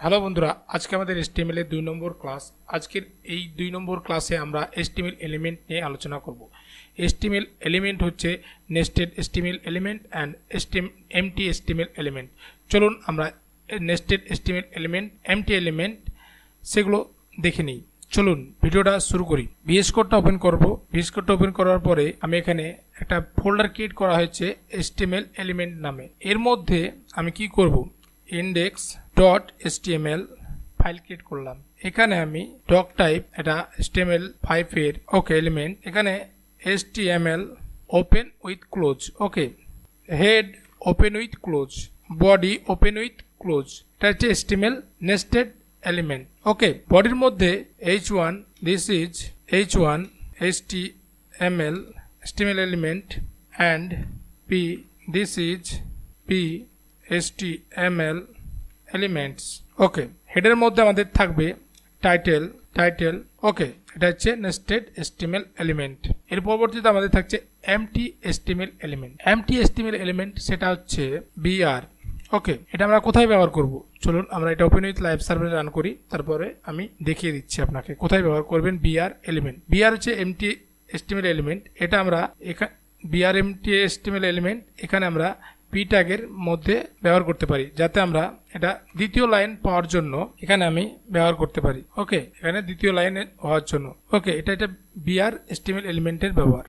Hello বন্ধুরা, আজকে আমাদের HTML এর 2 নম্বর ক্লাস। আজকের এই 2 নম্বর ক্লাসে আমরা HTML এলিমেন্ট নিয়ে আলোচনা করব। HTML এলিমেন্ট হচ্ছে nested HTML element and empty HTML element. চলুন আমরা nested HTML element, empty element সেগুলো দেখে নিই। চলুন ভিডিওটা শুরু করি। ভিএস কোডটা ওপেন করব। ভিএস কোডটা ওপেন করার পরে আমি এখানে একটা ফোল্ডার ক্রিয়েট করা হয়েছে HTML এলিমেন্ট নামে। এর মধ্যে আমি কি করব, index.html ফাইল ক্রিয়েট করলাম। এখানে আমি ডক টাইপ এটা HTML5 এর ওকে এলিমেন্ট, এখানে HTML open with close, okay head open with close, body open with close, এটা হচ্ছে HTML নেস্টেড এলিমেন্ট। ওকে, বডির মধ্যে h1 this is h1 HTML element and p this is p HTML elements. Okay, হেডের মধ্যে আমাদের থাকবে title, ওকে এটা হচ্ছে নেস্টেড HTML এলিমেন্ট। এর পরবর্তীতে আমাদের থাকছে empty HTML element. Empty HTML element সেটা হচ্ছে br। ওকে, এটা আমরা কোথায় ব্যবহার করব? চলুন আমরা এটা ওপেন উইথ লাইভ সার্ভারে রান করি, তারপরে আমি দেখিয়ে দিচ্ছি আপনাকে কোথায় ব্যবহার করবেন br এলিমেন্ট। br হচ্ছে এমটি HTML এলিমেন্ট, এটা আমরা br এমটি HTML এলিমেন্ট এখানে আমরা p ট্যাগের মধ্যে ব্যবহার করতে পারি, যাতে আমরা এটা দ্বিতীয় লাইন পাওয়ার জন্য এখানে আমি ব্যবহার করতে পারি। ওকে, এখানে দ্বিতীয় লাইন হওয়ার জন্য। ওকে, এটা br HTML এলিমেন্টের ব্যবহার।